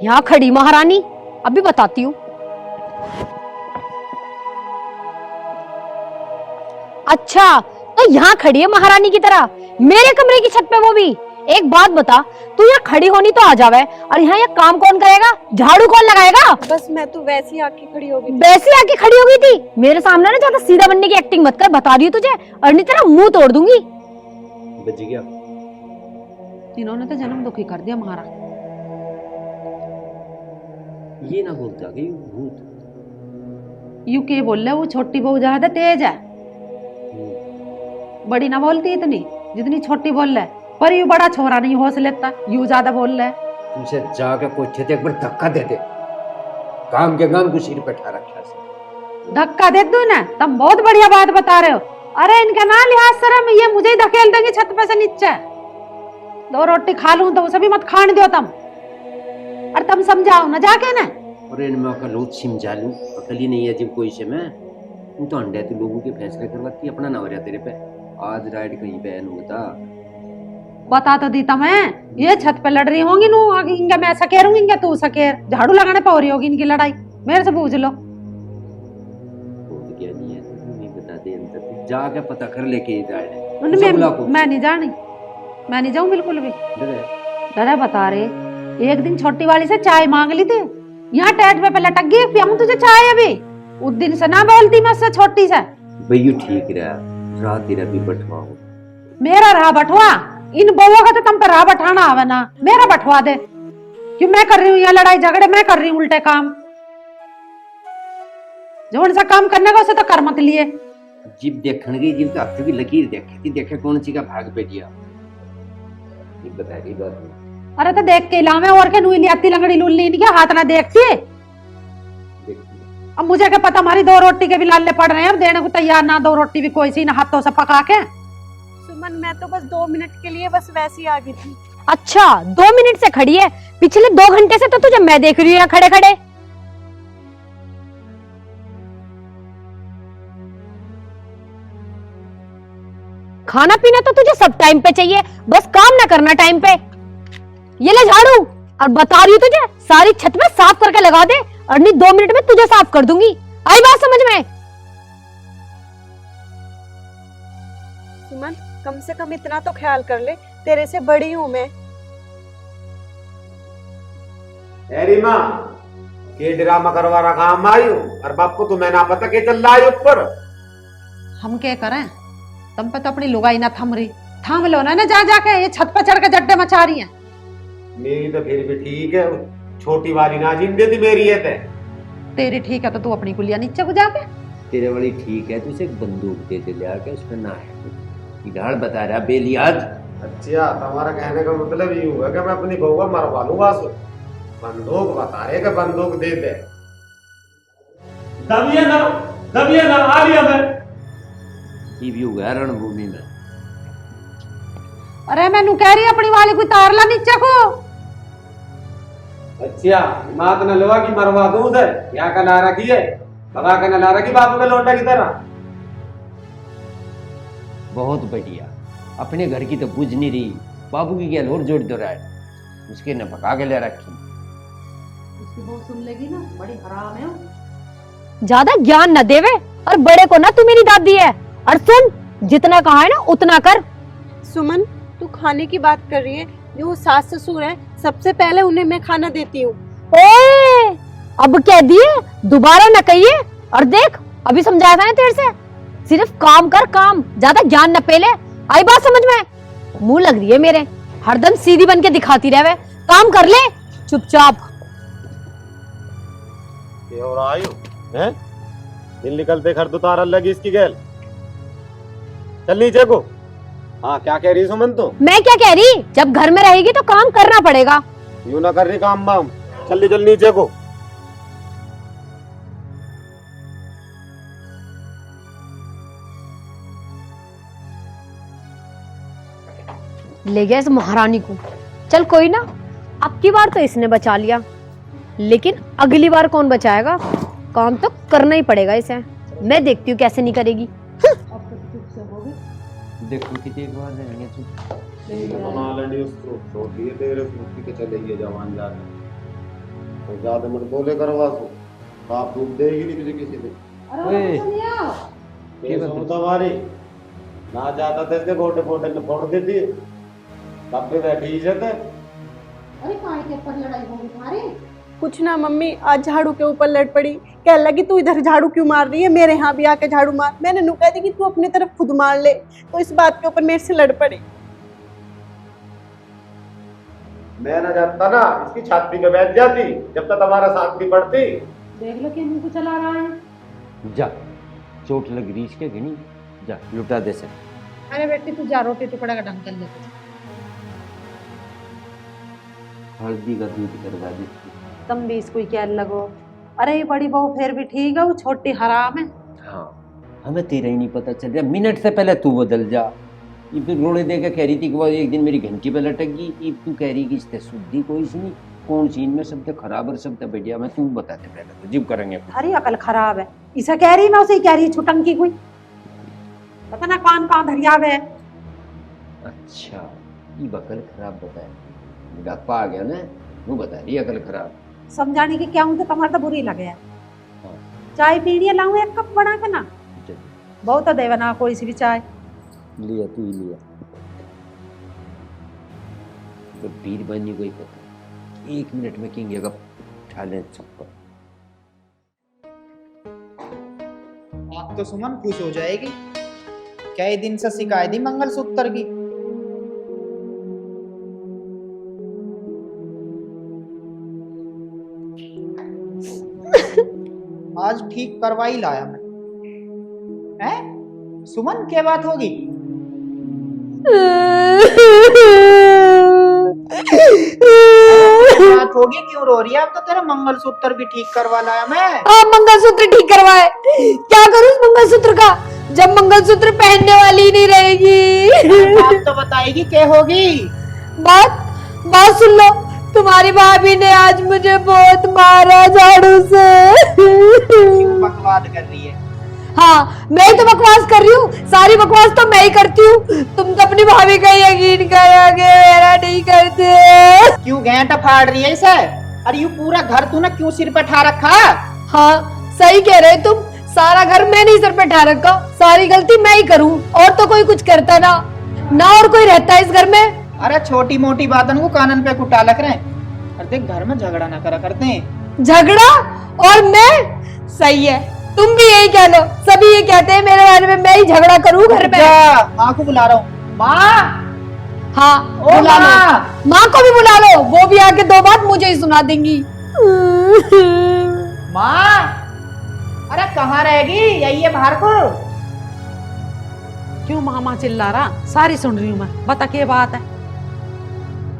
यहाँ खड़ी महारानी, अभी बताती हूँ। अच्छा, तो यहाँ खड़ी है महारानी की तरह मेरे कमरे की छत पे, वो भी। एक बात बता, तू यहाँ खड़ी होनी तो आ जावे, और यहाँ ये काम कौन करेगा? झाड़ू कौन लगाएगा? बस मैं तो वैसी आके खड़ी हो गई थी। वैसी आके खड़ी हो गई थी? मेरे सामने ना ज्यादा सीधा बनने की एक्टिंग मत कर, बता रही हूँ तुझे, और नहीं तेरा मुंह तोड़ दूंगी। बच गया। इन्होंने तो जन्म दुखी कर दिया हमारा। ये ना बोलता कि भूत। यू के बोल रहे, वो छोटी बहू ज्यादा तेज है, बड़ी ना बोलती इतनी जितनी छोटी बोल रहे। पर यू बड़ा छोरा नहीं होश लेता, यू ज्यादा बोल रहे। तुमसे जाके कोठे ते एक बार धक्का दे दे, काम के काम को सिर पे ठा रखा से। धक्का दे दू ना, तुम बहुत बढ़िया बात बता रहे हो। अरे इनका ना लिहाज शर्म, ये मुझे ही धकेल देंगे छत पे से नीचे। 2 रोटी खा लूं तो उसे भी मत खाने दो तुम, और तुम समझाओ ना जाके ना। और इनमें अकल हो समझा लूं, अकल ही नहीं है जब कोई से मैं तो अंडे तो लोगों के फैसले करवाती, अपना ना हो रहा तेरे पे। आज राइड कहीं पे बता तो दी तुम्हें, ये छत पे लड़ रही होंगी नू, इनका मैं सकेरूंगी, इनका तू सकेर, झाड़ू लगाने पे हो रही होगी इनकी लड़ाई। मेरे से पूछ लो। क्या नहीं है नहीं बता दे, जाके पता कर लेके मैं नहीं जानी, मैं नहीं जाऊं बिल्कुल भी। डरे बता रहे, एक दिन छोटी वाली से चाय मांग ली थी, यहाँ टैट पे लटक गई, पियाऊं तुझे चाय अभी। उस दिन से ना बोलती मैं उससे छोटी से। भैया ठीक रहा, रात तेरा भी बटवा हो। मेरा रहा बटवा, इन बउआ का तो तुम पे रहा बठाना आवे ना, मेरा बटवा दे। क्यों मैं कर रही हूँ यहाँ लड़ाई झगड़े, मैं कर रही हूँ उल्टे काम। जो सा काम करने का उसे तो कर मत लिए। जिब देखने गई, जिब तो हफ्ते की लकीर देखी देखे कौन सी का भाग पे दिया, ये बता रही बात नहीं। अरे तो देख के लावे और के नुई लियाती लंगड़ी लुल्ली इनके हाथ ना देखती। अब मुझे क्या पता, हमारी 2 रोटी के भी लाले पड़ रहे हैं, अब देने को तैयार ना 2 रोटी भी कोई सी ना हाथों से पका के। सुमन मैं तो बस 2 मिनट के लिए बस वैसी आ गई थी। अच्छा, 2 मिनट से खड़ी है? पिछले 2 घंटे से तो तुझे मैं देख रही हूँ खड़े खड़े। खाना पीना तो तुझे सब टाइम पे चाहिए, बस काम ना करना टाइम पे। ये ले झाड़ू, और बता रही हूँ तुझे, सारी छत में साफ करके लगा दे, और नहीं 2 मिनट में तुझे साफ कर दूंगी। आई बात समझ में? सुमन कम से कम इतना तो ख्याल कर ले, तेरे से बड़ी हूँ मैं। अरे माँ, के ड्रामा करवा रखा हम आई हूँ, और बाप को तुम्हें ना पता के चल रहा है ऊपर। हम क्या करें, तुम पे तो अपनी लुगाई ना थम रही, थाम लो ना जा जाके, ये छत पर चढ़ के जड्डे मचा रही हैं। मेरी तो फिर भी ठीक है, छोटी वाली ना जिंदे थी मेरी है। तेरी ठीक है तो तू अपनी कुलिया नीचे को जाके। तेरे वाली ठीक है, तुझे बंदूक दे दे ले आके, उसमें ना है इधार बता रहा बेलियाज। अच्छा, तुम्हारा कहने का मतलब ये हुआ कि मैं अपनी बहू को मरवा लूंगा। बंदूक बता रहे कि बंदूक दे दे। दबिए ना आ लिया मैं। ये भी हुआ रणभूमि में। अरे मैं कह रही अपनी वाली कोई तार ला नीचे को। अच्छा, मात न लवा की मरवा दूं उधर, क्या का ला रखी है, भगा के न ला रखी बापू के लौंडा की तरह। बहुत बढ़िया, अपने घर की तो बुझ नहीं रही, बाबू की क्या लोर जोड़ दो रहा है, उसके न पका के ले रखी। उसकी बहू सुन लेगी ना, बड़ी हराम है वो। ज्यादा ज्ञान न देवे, और बड़े को ना तू मेरी दादी है, और सुन, जितना कहा है ना उतना कर। सुमन तू खाने की बात कर रही है, जो सास ससुर है सबसे पहले उन्हें मैं खाना देती हूँ। अब कह दिए, दोबारा न कहिए। और देख, अभी समझाया था ना तेरे से, सिर्फ काम कर काम, ज्यादा ज्ञान न पेले। आई बात समझ में? मुंह लग रही है मेरे, हरदम सीधी बन के दिखाती रहे, काम कर ले चुपचाप। और आयु हैं, दिन निकलते घर तो तारा लगी इसकी गैल। चल नीचे को। हाँ, क्या कह रही सुमन तू? मैं क्या कह रही, जब घर में रहेगी तो काम करना पड़ेगा। यूं ना कर रही काम बाम, चल नीचे को। ले गया इस महारानी को। चल कोई ना, अब की बार तो इसने बचा लिया, लेकिन अगली बार कौन बचाएगा? काम तो करना ही पड़ेगा इसे। मैं देखती हूँ कैसे नहीं करेगी। देखो कि एक बार रहेंगे तू बना लेंगे उसको, छोटी है तेरे के चले गए जवान जाने। तो ज्यादा मत बोले करवा सो बाप दूध देगी नहीं किसी किसी दिन। ये सुन तुम्हारी ना जाता थे इसके गोटे गोटे में फोड़ देती है तब पे बैठी इज्जत है। अरे काय के ऊपर लड़ाई होगी तुम्हारी? कुछ ना मम्मी, आज झाड़ू के ऊपर लड़ पड़ी। कह लगी तू इधर झाड़ू क्यों मार रही है, मेरे यहाँ भी आके झाड़ू मार। मैंने नु कह दी कि तू अपनी तरफ खुद मार ले, तो इस बात के ऊपर मेरे से लड़ पड़ी। मैं ना जाता ना इसकी छाती पे बैठ जाती जब तक तुम्हारा साथ नहीं पड़ती। देख लो कि मुंह को चला रहा है। जा चोट लग रही इसके घनी, जा लुटा दे से। अरे बेटी तू जा, रोटी टुकड़ा का ढंग कर ले। हल्दी का दूध करवा दी। तुम भी इसको क्या लगो। अरे ये बड़ी बहू फिर भी ठीक है, वो छोटी हराम है। हाँ हमें तेरा ही नहीं पता चल रहा, मिनट से पहले तू बदल जा। ये फिर रोड़े दे के कह रही थी कि वो एक दिन मेरी घंटी पे लटक गई। ये तू कह रही कि इससे शुद्धि कोई सी नहीं, कौन सी इनमें शब्द खराब और शब्द बढ़िया। मैं तू बताते पहले तो जिब करेंगे। हरी अकल खराब है, इसे कह रही मैं उसे कह रही छुटंकी कोई पता ना कान कहाँ धरियावे है। अच्छा ये अकल खराब बताया, बुढ़ापा आ गया ना, वो बता रही अकल खराब। समझाने की क्या हूँ तो तुम्हारा तो बुरी लगे है। हाँ। चाय पीनी है, लाऊं एक कप बना के ना। चल बहुत देवे ना कोई सी भी चाय। लिया तू ही लिया, तो पीर बनी कोई पता 1 मिनट में किंग का उठा ले चप्पल। आप तो सुमन खुश हो जाएगी, कई दिन से शिकायत ही मंगलसूत्र की। आज ठीक करवाई लाया मैं। हैं? सुमन क्या बात होगी? बात होगी, क्यों रो रही है? अब तो तेरा मंगलसूत्र भी ठीक करवा लाया मैं। मंगलसूत्र ठीक करवाए, क्या करूं उस मंगलसूत्र का जब मंगलसूत्र पहनने वाली ही नहीं रहेगी। बात तो बताएगी क्या होगी? बात सुन लो, तुम्हारी भाभी ने आज मुझे बहुत मारा झाड़ू से। क्यों बकवाद कर रही है? हाँ मैं ही तो बकवास कर रही हूँ, सारी बकवास तो मैं ही करती हूँ। तुम तो अपनी भाभी का यकीन करोगे, मेरा नहीं करते। क्यों घेंटा फाड़ रही है इसे? अरे ये पूरा घर तूने क्यों सिर पे ठा रखा? हाँ सही कह रहे तुम, सारा घर मैंने ही सर पे ठा रखा, सारी गलती मैं ही करूँ, और तो कोई कुछ करता ना और कोई रहता इस घर में। अरे छोटी मोटी बातों को कानन पे कुटा लग रहे हैं। अरे देख घर में झगड़ा ना करा करते हैं। झगड़ा और मैं? सही है, तुम भी यही कह लो, सभी ये कहते हैं मेरे बारे में, मैं ही झगड़ा करूँ घर में। माँ को बुला रहा हूँ। माँ, हाँ बुला लो, माँ को भी बुला लो, वो भी आके 2 बात मुझे ही सुना देंगी। माँ, अरे कहाँ रहेगी? यही है बाहर को। क्यों मामा चिल्ला रहा? सारी सुन रही हूँ मैं, बता क्या बात है।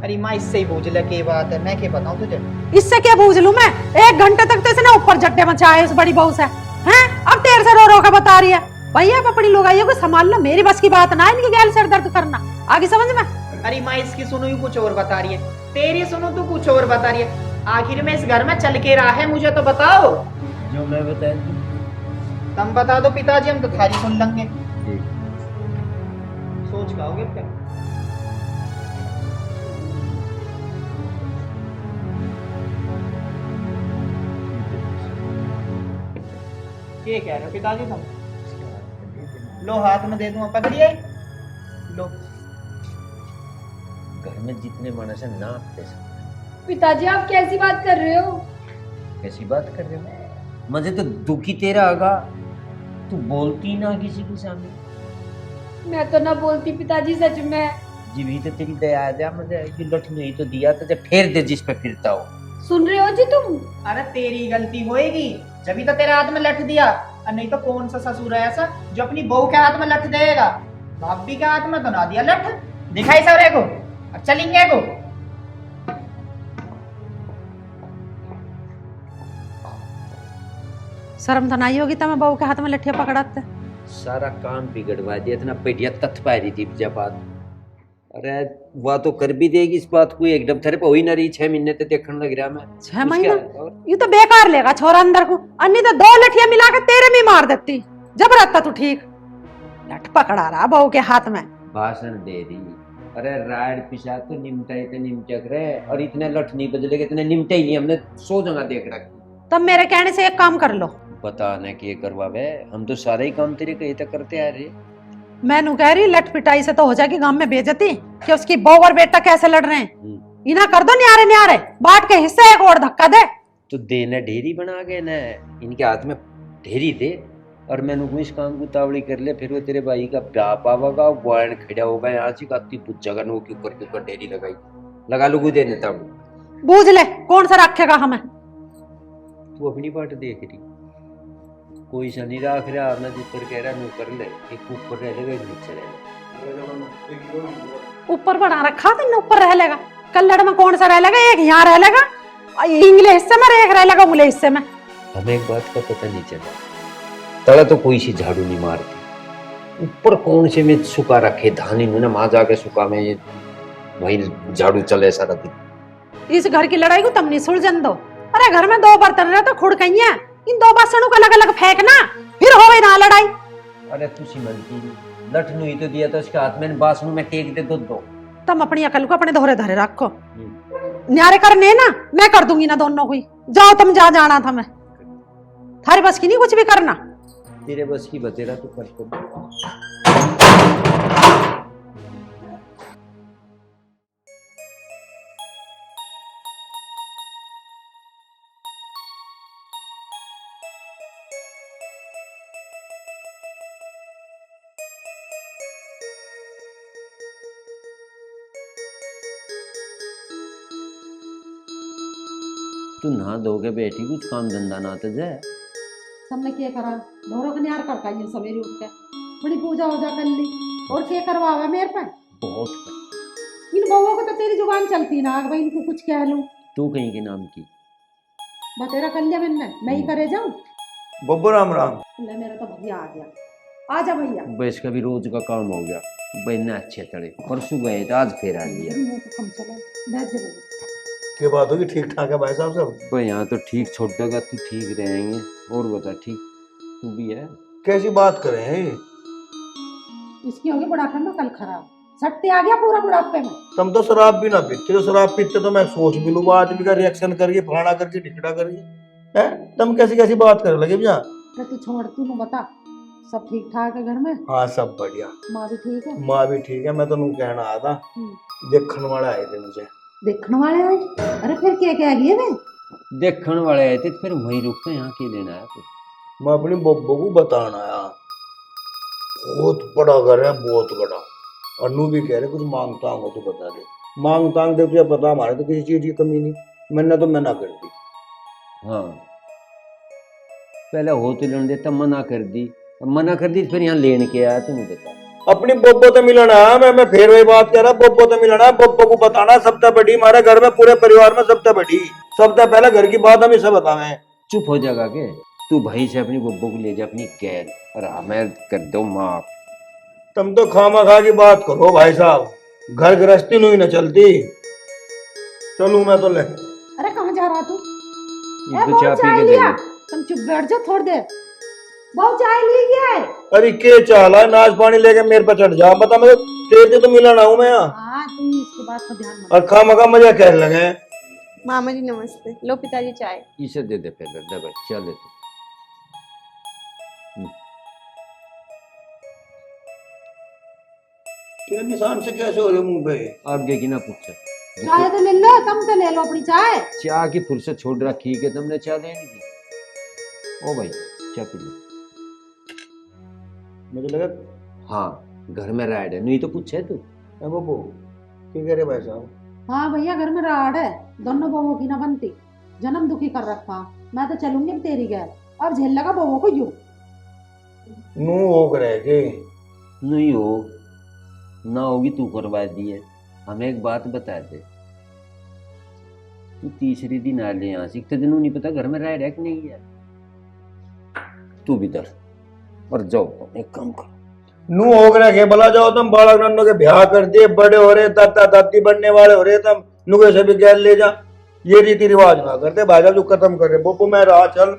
अरे माँ इससे ही पूछ ले क्या बात है, मैं क्या बताऊँ तुझे? इससे क्या पूछ लूं मैं? 1 घंटे तक तो इसने ऊपर झट्टे मचाए उस बड़ी बहू से, हैं? अब तेरे से रो रो के बता रही है। भैया आप अपनी लुगाइयों को संभाल लो, मेरी बस की बात ना इनकी गैल सिर दर्द करना। आगे समझ में? अरे माँ इसकी सुनो ही कुछ और बता रही है, तेरी सुनो तू कुछ और बता रही है। आखिर में इस घर में चल के रहा है, मुझे तो बताओ। जो मैं बताया तुम बता दो पिताजी, हम तो थारी सुन लेंगे। सोच पाओगे क्या? ये कह रहे हो पिताजी तुम? लो हाथ में दे दूं, पकड़िए लो। घर में जितने मानस है ना पिताजी आप कैसी बात कर रहे हो? कैसी बात कर रहे हो? मुझे तो दुखी तेरा आगा, तू बोलती ना किसी के सामने। मैं तो ना बोलती पिताजी, सच में। जी भी तो तेरी दया आ जा, मुझे लठ नहीं तो दिया तो जब फेर दे जिस पे फिरता हो। सुन रहे हो जी तुम? अरे तेरी गलती होएगी, जब तो तेरे हाथ में लठ दिया। और नहीं तो कौन सा ससुर है ऐसा जो अपनी बहू के हाथ में लठ देगा? भाभी के हाथ में तो ना दिया लठ। दिखाई सवरे को, अब चलेंगे को। शर्म तो नहीं होगी तुम्हें बहू के हाथ में लठिया पकड़ाते? सारा काम बिगड़वा दिया, इतना पेटिया तथ पा रही थी जब बात। अरे वह तो कर भी देगी इस बात को, एकदम तेरे पे हो ही ना रही। 6 महीने तक देखने लग रहा मैं। 6 महीना? ये तो बेकार लेगा छोरा अंदर को। अन्नी तो 2 लठिया मिला के तेरे में मार देती, जब रहता तू ठीक। लठ पकड़ा रहा बहू के हाथ में। भाषण दे रही, अरे राड पिछा तो निमटा तो निमटक रहे, और इतने लठ नहीं बदलेगे, इतने निमटे ही नहीं, हमने 100 जगह देख रखी। तब मेरे कहने से एक काम कर लो। पता न के करवावे, हम तो सारे ही काम तेरे कहे तक करते आ रहे। मैं नु कह रही लठ पिटाई से तो हो जाएगी गांव में बेइज्जती कि उसकी बहू और बेटा कैसे लड़ रहे हैं। इना कर दो न्यारे न्यारे, बांट के हिस्से एक और धक्का दे। तो देना ढेरी बना गए न, इनके हाथ में ढेरी दे, और मैंने इस काम को तावड़ी कर ले, फिर वो तेरे भाई का ब्याह पावागा, बॉयन खड़ा होगा यहाँ से काती बुझ जगह नो के ऊपर ढेरी लगाई लगा लोगू देने तावड़ी। बूझ ले कौन सा रखेगा हमें। तू अपनी बात देख रही, कोई सा नहीं राख रहा, अपना ऊपर कह रहा नो कर ले, एक ऊपर रह लेगा, एक नीचे रह लेगा। ऊपर बना रखा तो ऊपर रह लेगा, कल्लड़ में कौन सा रह लेगा, एक यहाँ रह लेगा, इंगले हिस्से में एक रह लेगा उंगले हिस्से में। हमें एक बात का पता नहीं चला, तला तो कोई सी झाड़ू नहीं मारती, ऊपर कौन से में सुखा रखे धान, इन्होंने वहां जाके सुखा में वही झाड़ू चले सारा दिन। इस घर की लड़ाई को तुम नहीं सुलझन दो। अरे घर में 2 बर्तन रहे तो खुड़कइया, इन 2 बर्तनों को अलग अलग फेंकना, फिर हो गई ना लड़ाई। अरे तू सिमलती लठ नु ही तो दिया था उसके हाथ में, बासनु में टेक दे दो। तुम अपनी अकल को अपने दोहरे धरे रखो, न्यारे करने ना मैं कर दूंगी ना दोनों को ही। जाओ तुम जा जाना था, मैं थारे बस की नहीं कुछ भी करना। तेरे बस की बतेरा तो कर दो। तू नहा धोके बैठी, कुछ काम धंधा ना तो जाए। तुमने क्या करा, ढोरों का न्यार करता है सवेरे उठ के, बड़ी पूजा वूजा कर ली, और क्या करवावे मेरे पे। बहुत इन बहुओं को तो तेरी जुबान चलती ना, भाई इनको कुछ कह लूं। तू कहीं के नाम की बतेरा कर लिया मैंने, मैं ही करे जाऊं। बब्बू राम राम। ले मेरा तो भैया आ गया, आजा भैया। बस का भी रोज का काम हो गया, बहने अच्छे तड़े, परसों गए थे आज फिर आ लिया। हम चलो बैठ जा भैया। क्या बात होगी, ठीक ठाक है भाई साहब सब? भाई यहाँ तो ठीक छोड़ेगा तू ठीक रहेंगे, और बता ठीक तू भी है? कैसी बात कर रहे हैं ये? इसकी होगी बुढ़ापे में कल खराब, सट्टे आ गया पूरा बुढ़ापे में। तुम तो शराब भी ना पीते, तो शराब पीते तो मैं सोच भी लूंगा आदमी का रिएक्शन करिए, फलाना करके टिकटा करिए, हैं? तुम कैसी कैसी बात कर लगे भैया? तू छोड़, तू न बता, सब ठीक ठाक है घर में? हाँ सब बढ़िया, माँ भी ठीक है? माँ भी ठीक है। मैं तो कहना आया था, देखने वाले आए थे मुझे। देखने वाले आए? अरे फिर क्या क्या गए वे? देखने वाले आए थे, फिर वहीं रुकते, यहाँ के लेना है फिर? मैं अपनी बब्बू को बताना आया, बहुत बड़ा घर है, बहुत बड़ा। अनु भी कह रहे कुछ मांगता हो तो बता दे। मांगता हूँ तुझे पता, हमारे तो किसी चीज की कमी नहीं, मैंने तो मना कर दी। हाँ पहले हो तो लेने दे, तब मना कर दी, अब मना कर दी फिर यहाँ लेने के आया, तुम्हें बता। अपनी बब्बो तो मिलना है, मैं फिर वही बात कह रहा, बब्बो तो मिलना है, बब्बो को बताना सबसे बड़ी, हमारे घर में पूरे परिवार में सबसे बड़ी, सबसे पहले घर की बात हमें सब बतावे। चुप हो जाएगा के तू, भाई से अपनी बब्बो को ले जा अपनी कैद, और हमें कर दो माफ। तुम तो खामा खा की बात करो भाई साहब, घर गृहस्थी नहीं न चलती। चलू मैं तो ले। अरे कहाँ जा रहा तू? ये तो चाय पी के लिया, तुम चुप बैठ जाओ थोड़ी देर, बहुत चाय ली गया है। अरे के चाला नाच पानी लेके मेरे पे चढ़ जा, बता मैं तेरे तो मिला ना हूँ मैं यहाँ। हाँ तुम इसके बात पर ध्यान मत। और खामा खा मजा कह लगे। मामा जी नमस्ते, लो पिताजी चाय। इसे दे दे पहले, दे भाई चल दे। तेरे निशान से कैसे हो रहे मुंह पे? आगे की ना पूछा, चाय तो ले लो, तुम तो ले लो अपनी चाय। चाय की फुर्सत छोड़ रखी है तुमने, चाय लेने की? ओ भाई चाय पी लो। मुझे लगा हाँ घर में राइड है, नहीं तो पूछे तू। बब्बू क्या कह रहे भाई साहब? हाँ भैया घर में राड है, दोनों बहुओं की ना बनती, जन्म दुखी कर रखा। मैं तो चलूंगी अब तेरी गैर, अब झेल लगा बहुओं को यूं। नू हो करे के नहीं हो ना होगी, तू करवा दिए। हमें एक बात बता दे, तू तीसरी दिन आ ले यहाँ से, इतने दिनों नहीं पता घर में राइड है कि नहीं है? तू भी डर और जाओ, एक काम करो। नू हो गया के भला जाओ, तुम बालक नन्नों के ब्याह कर दिए, बड़े हो रहे, दादा दादी बनने वाले हो रहे, तुम नुके से भी गैर ले जा, ये रीति रिवाज ना करते भाई साहब, जो खत्म कर रहे। बब्बू मैं रहा, चल।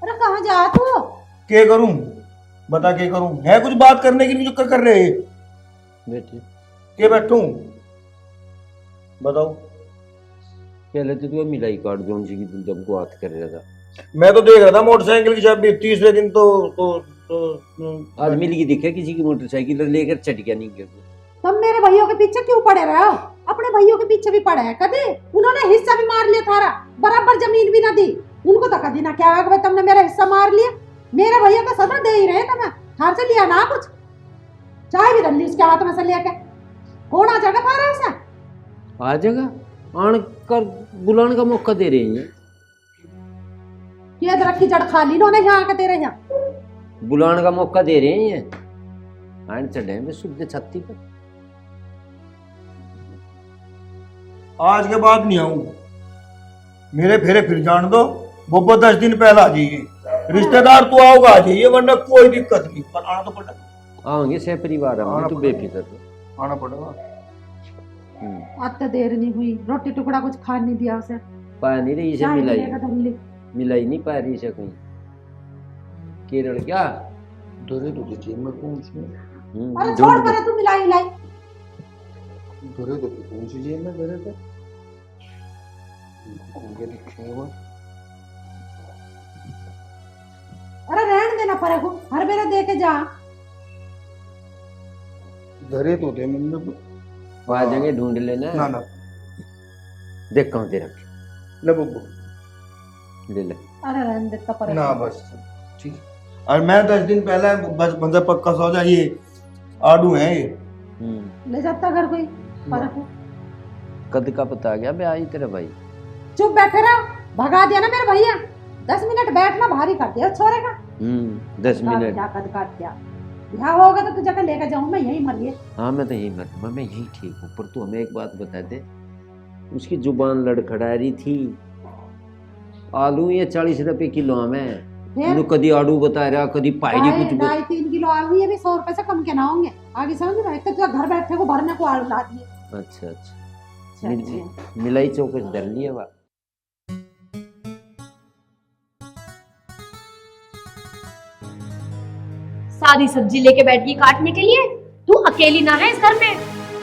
अरे कहाँ जा तू? क्या करूं बता, क्या करूं? है कुछ बात करने की नहीं जो कर रहे हैं? बेटे के बैठूं बताओ। पहले तो तू मिलाई कार्ड जोन सी की तुमको हाथ कर रहा था। मैं तो देख रहा था मोटरसाइकिल की चाबी, तीसरे दिन आज मिल की दिखे किसी की मोटरसाइकिल लेकर चट गया नहीं गया। तुम मेरे भैयों के पीछे क्यों पड़े रहे हो? अपने भैयों के पीछे भी पड़े हैं कभी? उन्होंने हिस्सा भी मार लिया थारा, बराबर जमीन भी ना दी। उनको तो कभी ना क्या होगा भाई तुमने मेरा हिस्सा मार लिया। मेरे भैया तो सदा दे ही रहे तुम्हें, थार से लिया ना कुछ। चाय भी रल्ली उसके हाथ में से लेके कौन आ जाएगा थारा ऐसा? आ जाएगा, आन कर बुलाने का मौका दे रही है। ये दरख्त की जड़ खाली इन्होंने यहाँ आके तेरे यहाँ बुलाने का मौका दे रहे हैं। आन चढ़े में शुद्ध छत्ती पर। आज के बाद नहीं आऊं, मेरे फेरे फिर जान दो। वो 10 दिन पहले आ जाइए, रिश्तेदार तो आओगा आ जाइए, वरना कोई दिक्कत नहीं, पर आना तो पड़ेगा। आओगे से परिवार हम, तू बेफिक्र हो। आना पड़ेगा। आते देर नहीं हुई, रोटी टुकड़ा कुछ खा नहीं दिया उसे। पा नहीं रही से चाय मिलाई, पिएगा धुल्ली। मिलाई नहीं पा रही से कहीं। केरल क्या धोरे तो दीजिए मैं कौन सी अरे छोड़ परे तू मिलाई मिलाई। धोरे तो कौन सी जेब में धोरे तो ये दिखे वो। अरे रहने देना परे को, हर बेरा दे के जा। धरे तो दे मैंने आ जाएंगे, ढूंढ लेना। ना ना देख कहाँ दे रखे, ले बब्बू ले ले। अरे रहने देता परे ना बस ठीक। और मैं 10 दिन पहले बस बंदा पक्का सो जा, ये आडू है ये। ले जाता घर कोई परे को। कद का पता गया बे आई तेरा भाई। चुप बैठे रहो, भगा दिया ना मेरे भैया। 10 मिनट बैठना भारी कर दिया छोरे का। 10 मिनट क्या कद काट दिया। यहाँ होगा तो तुझे लेकर जाऊं मैं, यही मरिए। हाँ मैं तो यही मर, मैं यही ठीक हूँ। पर तू हमें एक बात बता दे, उसकी जुबान लड़खड़ा रही थी। आलू ये 40 रुपए किलो हमें, कदी आड़ू बता रहा, कदी पायरी कुछ 2.5-3 किलो आलू, ये भी 100 रुपए से कम के ना होंगे। आगे समझ रहे, एक तो घर बैठे को भरने को आलू ला दिए। अच्छा मिलाई चौकस धर लिया बा। सारी सब्जी लेके बैठ गई काटने के लिए। तू अकेली ना है इस घर में,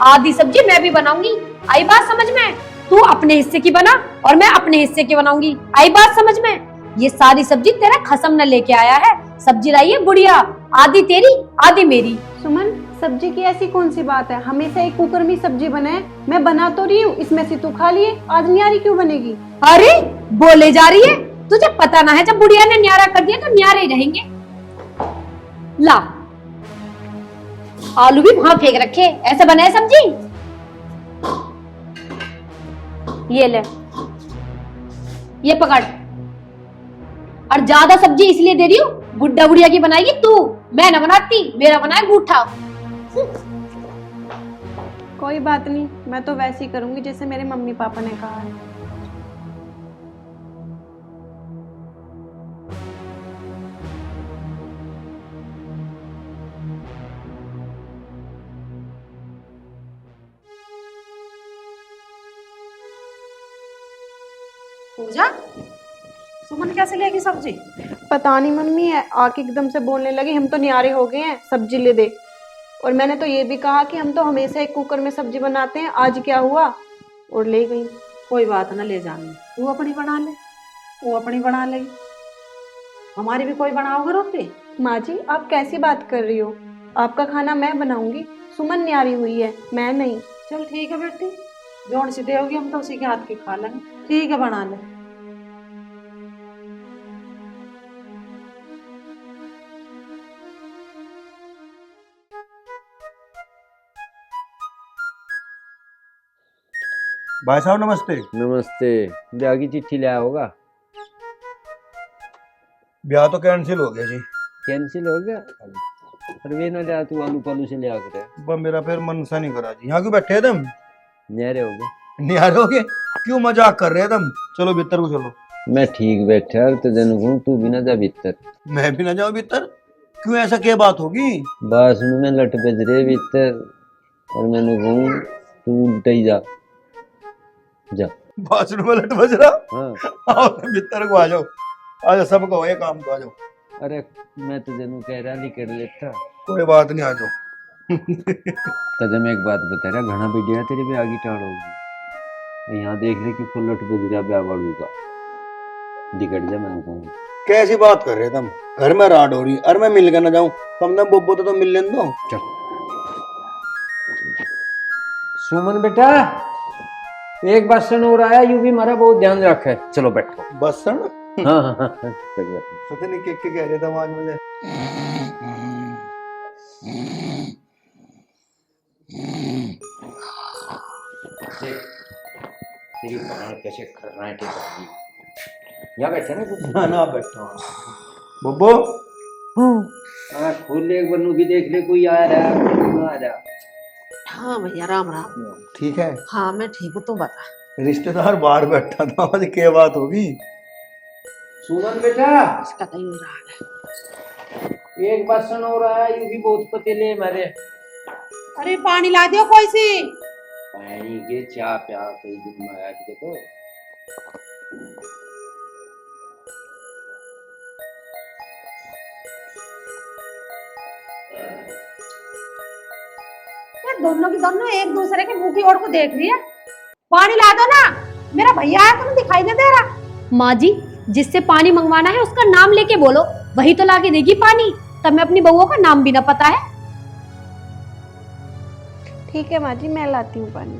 आधी सब्जी मैं भी बनाऊंगी। आई बात समझ में? तू अपने हिस्से की बना और मैं अपने हिस्से की बनाऊंगी। आई बात समझ में? ये सारी सब्जी तेरा खसम न लेके आया है, सब्जी लाई है बुढ़िया, आधी तेरी आधी मेरी। सुमन, सब्जी की ऐसी कौन सी बात है? हमेशा एक कुकर में सब्जी बने, मैं बना तो रही हूँ, इसमें से तू खा लिए, आज न्यारी क्यों बनेगी? अरे बोले जा रही है, तुझे पता ना है जब बुढ़िया ने न्यारा कर दिया तो न्यारे ही रहेंगे। ला आलू भी वहां फेंक रखे, ऐसे बनाए सब्जी। ये ले, ये पकड़। और ज्यादा सब्जी इसलिए दे रही हूँ, बुड्ढा बुढ़िया की बनाएगी तू, मैं ना बनाती, मेरा बनाए गूठा। कोई बात नहीं, मैं तो वैसे ही करूंगी जैसे मेरे मम्मी पापा ने कहा है। पूजा, सुमन कैसे लेगी सब्जी? पता नहीं मम्मी, आके एकदम से बोलने लगी हम तो न्यारे हो गए हैं, सब्जी ले दे। और मैंने तो ये भी कहा कि हम तो हमेशा एक कुकर में सब्जी बनाते हैं, आज क्या हुआ? और ले गई। कोई बात ना, ले जाने, तू अपनी बना ले, वो अपनी बना लेगी, हमारी भी कोई बनाओगे रोटी। माँ जी आप कैसी बात कर रही हो? आपका खाना मैं बनाऊंगी, सुमन न्यारी हुई है, मैं नहीं। चल ठीक है बेटी, जोड़ सी देगी हम तो उसी के हाथ की खा लेंगे। ठीक है बना ले। भाई साहब नमस्ते। नमस्ते। ब्याह की चिट्ठी ले आया होगा? ब्याह तो कैंसिल हो गया जी। कैंसिल हो गया? अरे वे ना जा, तू आलू पालू से ले आ कर। बस मेरा फिर मन सा नहीं करा जी। यहाँ क्यों बैठे तुम? न्यारे हो गए? न्यारे हो गए? क्यों मजाक कर रहे हैं तुम? चलो भीतर को चलो। मैं ठीक बैठा और तेन कहूँ तू भी ना जा भीतर। मैं भी ना जाऊँ भीतर? क्यों, ऐसा क्या बात होगी? बस में लट बज रहे भीतर और मैंने कहूँ तू उल्टा ही जा जा। बाथरूम में लट बज रहा? हाँ आओ भीतर को आ जाओ, आ जाओ, सब कहो ये काम तो आ जाओ। अरे मैं तो जनू कह रहा नहीं कर लेता। कोई बात नहीं, आ जाओ। कदम एक बात बता रहा, घना बिटिया तेरे पे आगे टाड़ होगी। यहाँ देख रहे कि फुल लट बुजरा ब्यावाड़ू का दिकट जा मन को। कैसी बात कर रहे तुम? घर में राड हो रही, अरे मैं मिल कर ना जाऊं? कम दम बोबो तो मिल लेने दो। चल सुमन बेटा, एक बसन हो रहा है, यू भी हमारा बहुत ध्यान रखे। चलो बैठो। बसन? हाँ हाँ हाँ, पता नहीं क्या कह रहे थे आज मुझे। तेरी बहन कैसे खर्राटे कर रही। यहाँ बैठे ना कुछ। ना ना बैठो बोबो। हाँ खोल ले, एक बनू भी देख ले कोई आ रहा है कोई नहीं आ रहा। हाँ भैया राम राम। ठीक है। हाँ मैं ठीक हूँ, तू बता। रिश्तेदार बाहर बैठा था, मुझे क्या बात होगी? सुमन बेटा, इसका तो यूं रहा है। एक बसन हो रहा है, यू भी बहुत पतीले हमारे। अरे पानी ला दियो कोई सी। पानी के चाय प्या कई दिन में आया देखो। यार दोनों की दोनों एक दूसरे के मुंह की ओर को देख रही है। पानी ला दो ना, मेरा भैया है, तुम्हें दिखाई नहीं दे रहा? माँ जी, जिससे पानी मंगवाना है उसका नाम लेके बोलो, वही तो लाके देगी पानी। तब मैं अपनी बहुओं का नाम भी ना पता है। ठीक है माँ जी, मैं लाती हूँ पानी।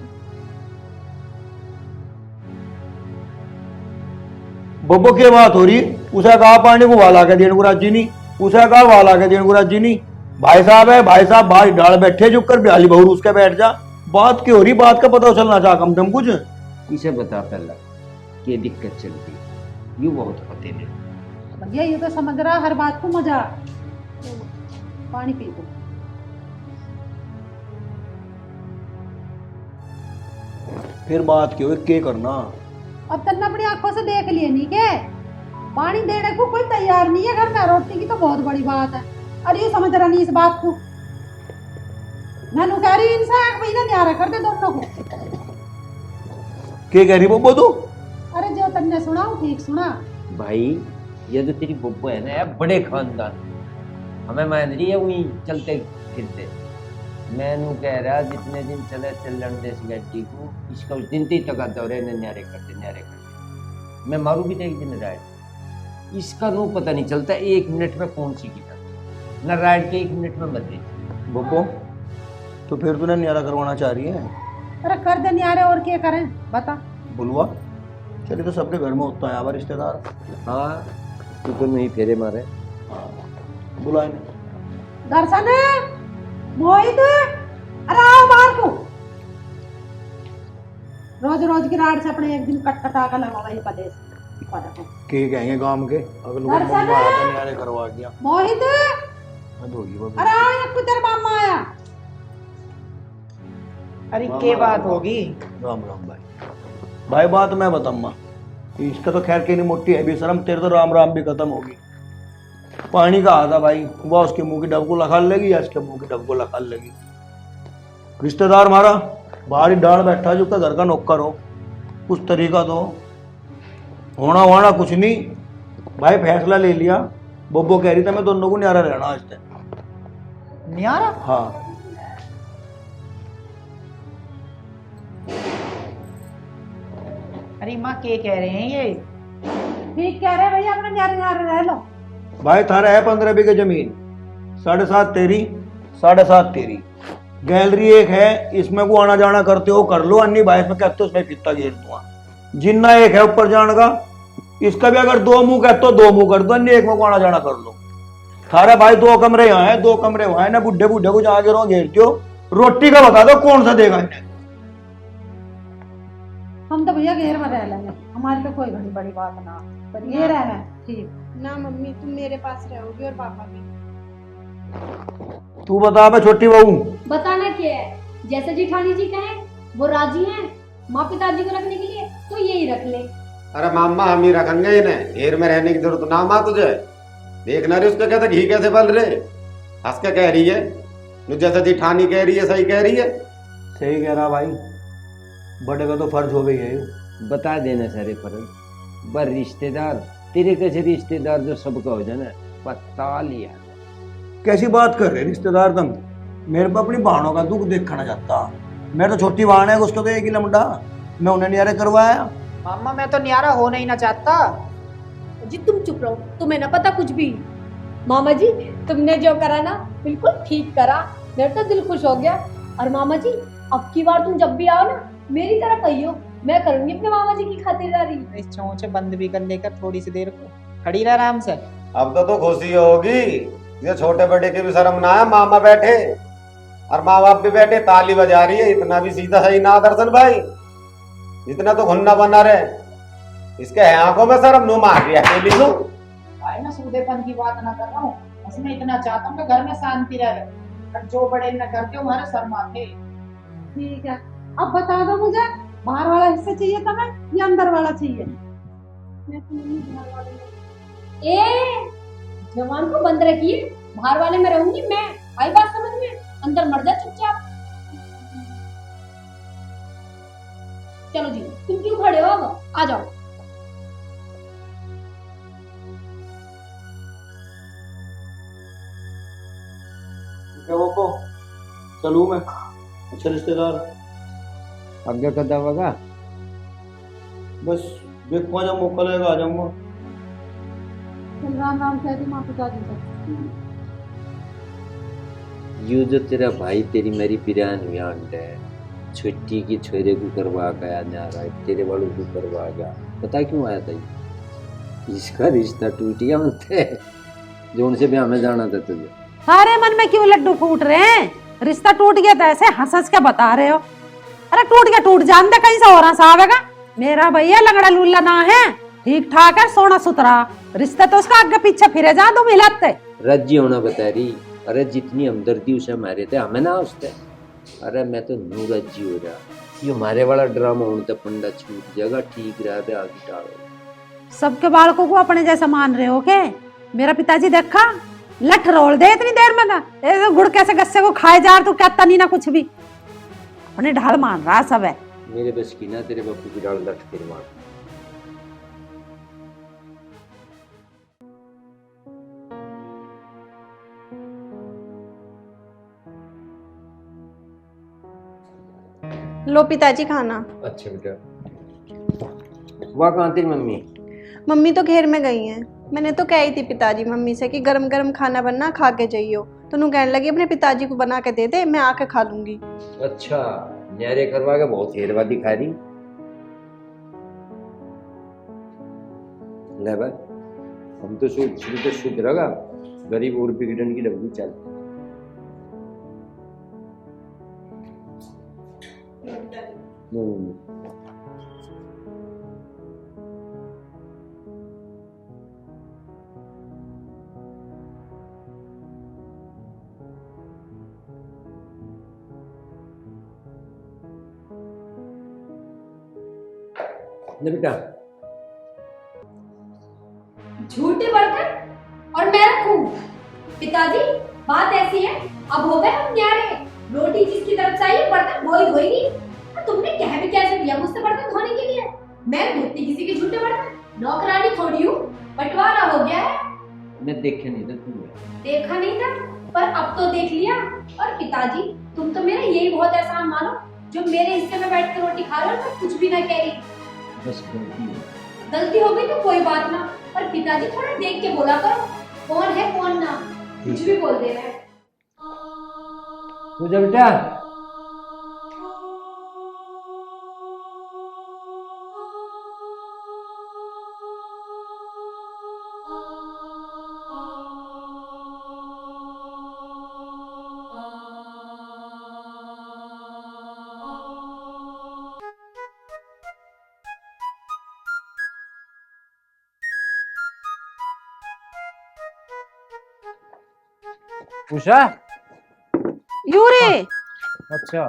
बोबो की बात हो रही? उसे कहा पानी को वाला के देने को राजी नहीं, उसे कहा वाला के देने को राजी नहीं। भाई साहब है, भाई साहब बाहर डाल बैठे, चुप कर बिहाली बहू उसके बैठ जा। बात क्यों हो रही? बात का पता चलना चाह कम तुम कुछ। इसे बता पहला कि दिक्कत चलती, यू बहुत पतीले। भैया ये तो समझ रहा हर बात को मजा। पानी पी दो। फिर बात क्यों है, क्या करना? अब तक अपनी आंखों से देख लिए नहीं के पानी देने को कोई तैयार नहीं है घर में। रोटी की तो बहुत बड़ी बात है, और ये समझ रहा नहीं इस बात को। मैं नु कह रही इनसे आंख महीना न्यारा कर दे दोनों को। क्या कह रही बोबो तू? अरे जो तन्ने सुना वो ठीक सुना। भाई ये जो तेरी बुब्बो है ना यार, बड़े खानदान हमें मान रही है वही चलते फिरते। मैनू कह रहा जितने दिन चले चलन दे गड्डी को, इसका उस दिन तक दौरे ने न्यारे करते। मैं मारू भी तो एक दिन राइड, इसका नो पता नहीं चलता 1 मिनट में कौन सी किताब न राइड के 1 मिनट में बदली। बोबो तो फिर तूने न्यारा करवाना चाह रही है? अरे कर दे न्यारे, और क्या करें बता। बुलवा चले तो सबके घर में होता है आवा रिश्तेदार। हाँ तू तो नहीं फेरे मारे। बुलाए दर्शन मोहित, अरे आओ बाहर को। रोज रोज की रात से अपने एक दिन कटकटा का लगा वही प्रदेश। के कहेंगे गांव के अगल बगल दर्शन मम्मा आया था, न्यारे करवा गया। मोहित हद होगी बाबू। अरे आओ, एक तेरा मामा आया। अरे के बात होगी? राम राम भाई। भाई बात मैं बताऊंगा, इसका तो खैर के नहीं मोटी है भी शर्म, तेरे तो राम राम भी खत्म होगी। पानी का आता भाई, वह उसके मुंह की डब को लखाल लगी या इसके मुंह की डब को लखाल लगी। रिश्तेदार हमारा बाहर ही डाल बैठा, जो का घर का नौकर हो, कुछ तरीका तो होना होना कुछ नहीं। भाई फैसला ले लिया, बोबो कह रही था मैं दोनों को न्यारा रहना आज तक। न्यारा? हाँ अरे माँ के कह रहे हैं ये? ठीक कह रहे भैया, अपने न्यारे न्यारे रह लो। भाई थारा है 15 बीघे जमीन, 7.5 तेरी, 7.5 तेरी। गैलरी एक है, इसमें को आना जाना करते हो कर लो, अन्य भाई में कहते हो उसमें फित्ता घेर दूंगा। जिन्ना एक है ऊपर जाने का, इसका भी अगर 2 मुंह कहते हो 2 मुंह कर दो, अन्य एक में को आना जाना कर लो। थारा भाई 2 कमरे यहाँ है, 2 कमरे वहां है ना। बुढ़े बुढ़े को जहाँ गिरो घेरते हो। रोटी का बता दो कौन सा देगा इन्हें? हम तो भैया घेर में रह लेंगे, हमारी तो कोई बड़ी बड़ी बात ना, पर ये रहे ठीक। ना मम्मी, तुम मेरे पास रहोगी और पापा भी। तू बता बे छोटी बहू। बताना क्या है, जैसे जेठानी जी कहें वो राजी हैं। माँ पिताजी को रखने के लिए तो यही रख ले। अरे मामा हम ही रखेंगे इन्हें, घेर में रहने की जरूरत ना माँ तुझे। देखना रे उसका कहता घी कैसे बल रहे, हंस के कह रही है। जैसे जेठानी कह रही है सही कह रही है। सही कह रहा भाई, बड़े का तो फर्ज हो गई है। बता देना सारे फर्ज, पर रिश्तेदार तेरे कैसे रिश्तेदार जो सबका हो जाए ना, पता लिया। कैसी बात कर रहे रिश्तेदार तुम? मेरे को अपनी बहनों का दुख देखना चाहता। मैं तो छोटी बहन है, उसको तो एक ही लमड़ा, मैं उन्हें न्यारे करवाया। मामा मैं तो न्यारा होना ही ना चाहता। जी तुम चुप रहो, तुम्हें ना पता कुछ भी। मामा जी तुमने जो करा ना बिल्कुल ठीक करा, मेरा तो दिल खुश हो गया। और मामा जी अब की बार तुम जब भी आओ ना मेरी तरफ कहियो, मैं करूंगी अपने मामा जी की खातिरदारी। इस चोंचे बंद भी कर लेकर थोड़ी सी देर को खड़ी रह आराम से। अब तो खुशी होगी, ये छोटे बड़े की भी शर्म ना है, मामा बैठे और माँ बाप भी बैठे, ताली बजा रही है। इतना भी सीधा सही ना दर्शन भाई, इतना तो घुन्ना बना रहे। इसके आंखों में शर्म नु मार रही है। भाई मैं सूदेपन की बात ना कर रहा हूँ, बस मैं इतना चाहता हूँ कि घर में शांति रहे, और जो बड़े न करते हमारे शर्माते। ठीक है, अब बता दो मुझे, बाहर वाला हिस्सा चाहिए तुम्हें या अंदर वाला चाहिए? ए जवान को बंद रखिए, बाहर वाले में रहूंगी मैं, आई बात समझ में? अंदर मर जा चुपचाप। चलो जी तुम क्यों खड़े हो, अब आ जाओ। चलू मैं, अच्छा रिश्तेदार, आगे का दवागा बस देखो जब मौका लगेगा आ जाऊंगा। राम राम कह दी माँ पिताजी से। यू जो तेरा भाई तेरी मेरी पिरान व्यांड है, छुट्टी की छोरे को करवा गया जा रहा है, तेरे वालों को करवा गया। पता क्यों आया था ये? इसका रिश्ता टूट गया उनसे, जो उनसे भी हमें जाना था तुझे। सारे मन में क्यों लड्डू फूट रहे हैं? रिश्ता टूट गया तो ऐसे हंस हंस के बता रहे हो। अरे टूट गया टूट जान दे, कहीं से और हंसा आवेगा। मेरा भैया लंगड़ा लुल्ला ना है, ठीक ठाक है, सोना सुथरा। रिश्ता तो उसका आगे पीछे फिरे जा दो मिलाते। रज्जी होना बता रही, अरे जितनी हमदर्दी उसे हमारे थे हमें ना उससे। अरे मैं तो नू रज्जी हो रहा, ये हमारे वाला ड्रामा होने तो पंडा छूट जाएगा, ठीक रहा बे आगे टाड़ो। सबके बालकों को अपने जैसा मान रहे हो के? मेरा पिताजी देखा लठ रोल दे इतनी देर में ना, गुड़ कैसे गस्से को खाए जा तू कहता नहीं ना कुछ भी, अपने ढाल मान रहा सब है। मेरे बस की ना तेरे बापू की डाल लट फिरवा। लो पिताजी खाना। अच्छा बेटा, वाह कहाँ तेरी मम्मी? मम्मी तो घेर में गई हैं। मैंने तो कही थी पिताजी मम्मी से कि गरम गरम खाना बनना खा के जाइयो, तो उन्होंने कहने लगी अपने पिताजी को बना के दे दे, मैं आके खा लूंगी। अच्छा न्यारे करवा के बहुत हेरवा दिखा रही। ले भाई, हम तो शुरू तो शुद्ध रहा, गरीब और बिगड़न की डबली चल। बेटा झूठे बर्तन और मैं रखूं? पिताजी बात ऐसी है, अब हो गए हम न्यारे, रोटी जिसकी तरफ से आई बर्तन वही धोएगी। तुमने कह भी कैसे दिया मुझसे बर्तन धोने के लिए? मैं धोती किसी के झूठे बर्तन, नौकरानी थोड़ी हूँ, बंटवारा हो गया है। मैं देखे नहीं था तुमने। देखा नहीं था पर अब तो देख लिया। और पिताजी तुम तो मेरा यही बहुत एहसान मानो जो मेरे हिस्से में बैठ कर रोटी खा रहे हो, मैं कुछ भी ना कह रही। बस गलती हो गई तो कोई बात ना, पर पिताजी थोड़ा देख के बोला करो कौन है कौन ना, कुछ भी बोल दे रहे हैं। पूजा बेटा, उषा। यूरे अच्छा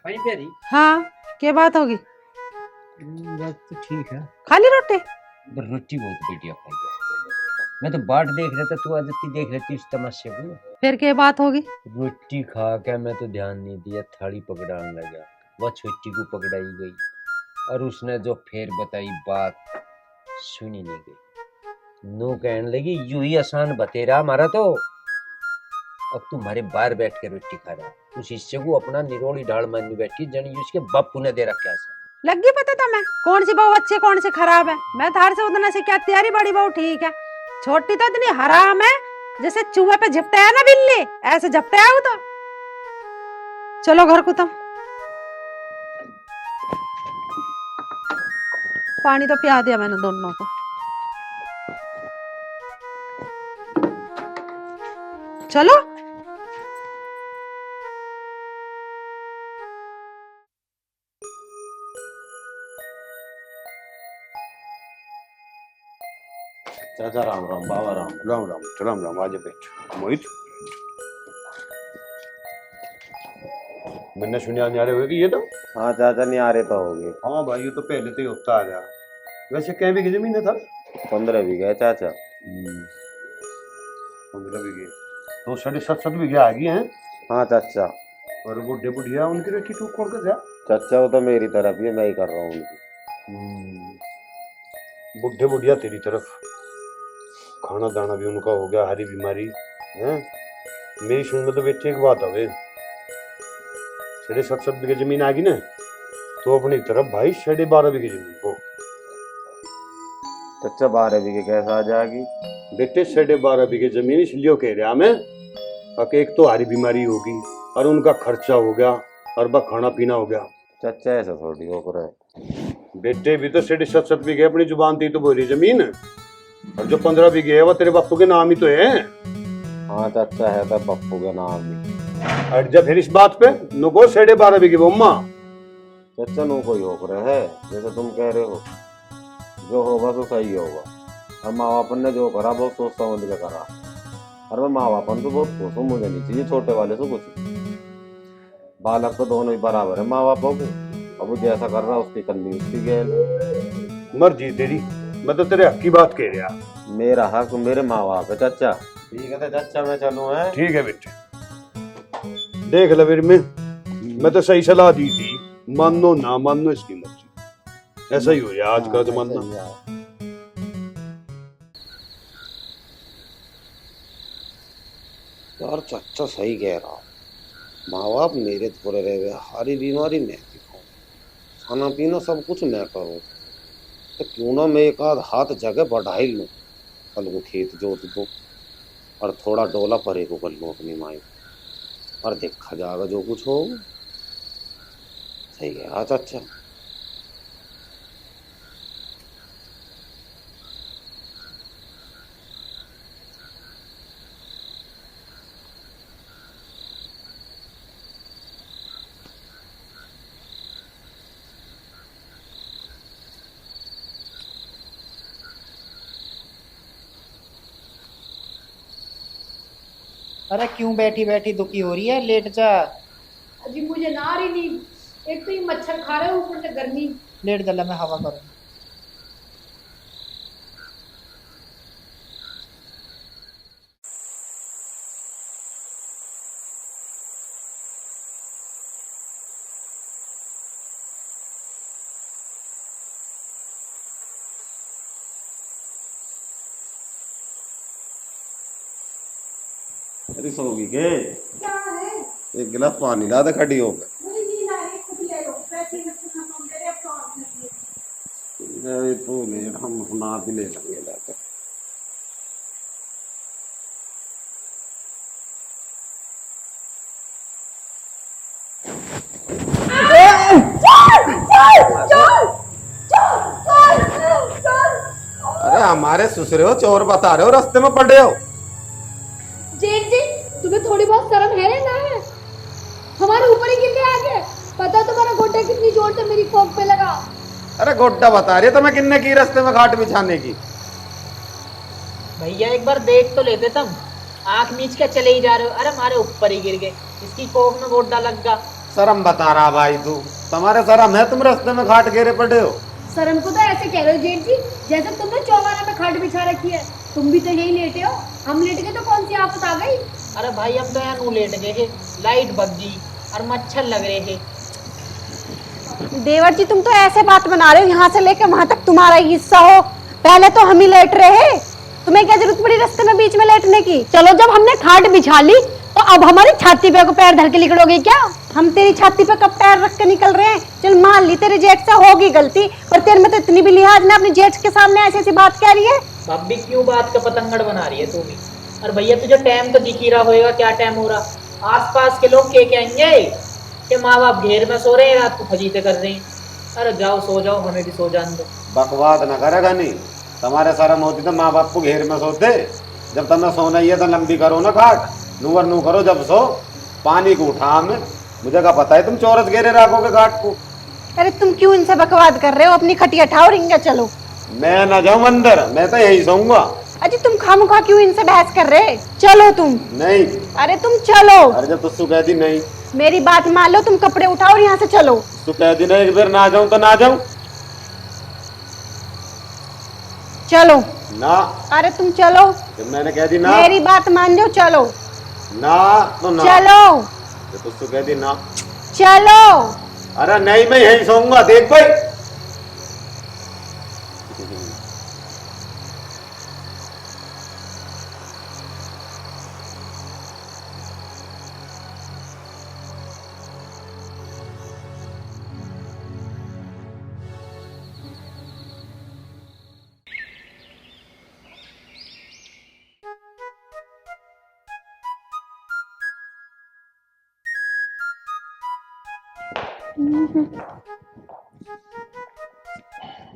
वहीं पे रही। हाँ क्या बात होगी? बात तो ठीक है, खाली रोटी? पर रोटी बहुत बढ़िया खाई है। मैं तो बाट देख रहा था, तू आदती देख रही थी इस तमाशे को। फिर क्या बात होगी? रोटी खा के मैं तो ध्यान नहीं दिया, थाली पकड़ाने लगा, वह छोटी को पकड़ाई गई और उसने जो फिर बताई बात सुनी नहीं गई। नो कहने लगी यूं ही आसान बतेरा हमारा तो। अब तुम्हारे बाहर बैठ के रोटी खा रहा है उस हिस्से को अपना निरोड़ी ढाल मारनी बैठी जनी उसके बापू ने दे रखा है। लग गई पता तुम्हें कौन सी बहू अच्छी कौन सी खराब है? मैं थार से उतना से क्या तेरी बड़ी बहू ठीक है, छोटी तो इतनी हराम है जैसे चूहे पे झपटाया ना बिल्ली, ऐसे झपटाया हूं तो। चलो घर को तुम, पानी तो पिया दिया मैंने दोनों को। चलो चाचा राम राम, बाबा राम राम राम राम राम। आज बैठ मोहित, मैंने सुनिया न्यारे हुए कि ये तो। हाँ चाचा नहीं आ रहे तो होगे। हाँ भाई ये तो पहले तो ही होता आ गया। वैसे क्या बीघे जमीन है था? 15 बीघे चाचा। 15 बीघे तो 7.5 बीघे आ गई हैं। हाँ चाचा। और बुढ़े बुढ़िया उनकी बेटी तू कौन कर जा? चाचा वो तो मेरी तरफ ही है, मैं ही कर रहा हूँ उनकी। बुढ़े बुढ़िया तेरी तरफ, खाना दाना भी उनका हो गया, हरी बीमारी है। मेरी सुन में तो बेटे एक बात है, 7.5 बीघे जमीन आ गई ना तो अपनी तरफ भाई 12.5 बीघे जमीन हो। चाचा 12 बीघे कैसे आ जाएगी? बेटे 12.5 बीघे जमीन इसलिए कह रहा मैं, एक तो हरी बीमारी होगी और उनका खर्चा हो गया और बा खाना पीना हो गया। चाचा ऐसा थोड़ी हो रहा है। बेटे भी तो 7.5 बीघे अपनी जुबान थी तो बोली जमीन, और जो 15 बीघे है वो तेरे बापू के नाम ही तो है। हाँ चाचा है तो पप्पू के नाम ही। और जब फिर इस बात पे नुको 12.5 बीघे बम्मा। चाचा नो कोई हो रहा है जैसे तुम कह रहे हो, जो होगा तो सही होगा। और माँ बाप ने जो करा बहुत सोच समझ के करा, और मैं माँ बाप तो बहुत खुश हूँ, मुझे नहीं चाहिए छोटे वाले से कुछ। बालक तो दोनों ही बराबर है माँ बापों के, अब वो जैसा कर रहा उसकी करनी उसकी गैल मर्जी तेरी, मैं तो तेरे हक की बात कह रहा। मेरा हक मेरे माँ बाप है चाचा। ठीक है तो चाचा मैं चलूँ है? ठीक है बेटे, देख ले फिर मैं तो सही सलाह दी थी, मानो ना मानो इसकी मर्जी, ऐसा ही हो यार आज का जमाना। यार चाचा सही कह रहा, माँ बाप मेरे थोड़े रह गए, हरी बीमारी मैं दिखाऊं, खाना पीना सब कुछ मैं करूं, तो क्यों ना मैं एक आध हाथ जगह बढ़ाई लूं, कल को खेत जोत दो और थोड़ा डोला परे को कर लूं अपनी माई, और देखा जाएगा जो कुछ हो। सही है हाँ चाचा। अरे क्यों बैठी बैठी दुखी हो रही है, लेट जा। अजी मुझे ना आ रही नींद, एक तो ये मच्छर खा रहे हैं ऊपर से गर्मी। लेट जल्ला मैं हवा करूँ। अरे सोगी के एक गिलास पानी ला दे खड़ी हो गए। तू ले हम सुना भी ले लेंगे लाकर। अरे हमारे ससुरे हो चोर बता रहे हो, रास्ते में पड़ रहे हो। जेठ जी तुम्हें थोड़ी बहुत शर्म है ना? है हमारे ऊपर ही गिर के आ गए। पता तुम्हारा गोटा कितनी जोर से मेरी कोक पे लगा। अरे गोड्डा बता रही है तुम्हें किन्ने की रास्ते में खाट बिछाने की। भैया एक बार देख तो लेते, तुम आंख मीच के चले ही जा रहे हो। अरे हमारे ऊपर ही गिर गए, इसकी कोक में गोड्डा लग गया। शर्म बता रहा भाई तू, तुम्हारे शर्म है तुम रास्ते में खाट घेरे पड़े हो। शर्म को तो ऐसे कह रहे हो जेठ जी जैसे तुमने चौबारा में खाट बिछा रखी है। तुम भी तो यही लेटे हो, हम लेट गए तो कौन सी आफत आ गई? अरे भाई हम तो यहाँ नू लेट गए थे, लाइट भग गई और मच्छर लग रहे थे। देवर जी तुम तो ऐसे बात बना रहे हो, यहाँ से लेकर वहां तक तुम्हारा ही हिस्सा हो। पहले तो हम ही लेट रहे, तुम्हें क्या जरूरत पड़ी रास्ते में बीच में लेटने की? चलो जब हमने खाट बिछा ली तो अब हमारी छाती पे को पैर धर के निकलोगे क्या? हम तेरी छाती पे कब पैर रख के निकल रहे हैं? चल मान ली तेरे जेठ से होगी गलती, पर तेरे में तो इतनी भी लिहाज ना अपने जेठ के सामने ऐसी ऐसी बात कह रही है। भाभी क्यों बात का पतंगड़ बना रही है तू भी? और भैया तुझे टाइम तो दिख ही रहा होगा, क्या टाइम हो रहा? आसपास के लोग क्या कहेंगे कि माँ बाप घेर में सो रहे हैं, रात को फजीते कर रहे हैं। अरे जाओ सो जाओ, हमें भी सो जाने दो। बकवास न करेगा नहीं, तुम्हारे शर्म होती तो माँ बाप को घेर में सोते। जब तुम्हें सोना ही है तो लंबी करो ना खाट, नूवर नू करो जब सो। पानी को उठा हमें, मुझे क्या पता है तुम चौरस घेरे रखोगे घाट को। अरे तुम क्यों इनसे बकवाद कर रहे हो? अपनी खटिया उठाओ, रिंगा चलो। मैं न जाऊं अंदर, मैं तो यही सोऊंगा। अजी तुम खामुखा क्यों इनसे बहस कर रहे? चलो तुम। नहीं। अरे तुम चलो। अरे जब तुझसे कह दी नहीं, मेरी बात मान लो, तुम कपड़े उठाओ और यहाँ से चलो। तू कह दी नहीं, एक बार ना जाऊं तो ना जाऊं चलो ना। अरे तुम चलो, जब मैंने कह दी ना, मेरी बात मान जाओ, चलो ना तो ना। चलो जब तुझसे कह दी ना, चलो। अरे नहीं मैं यही सोऊंगा, देख भाई।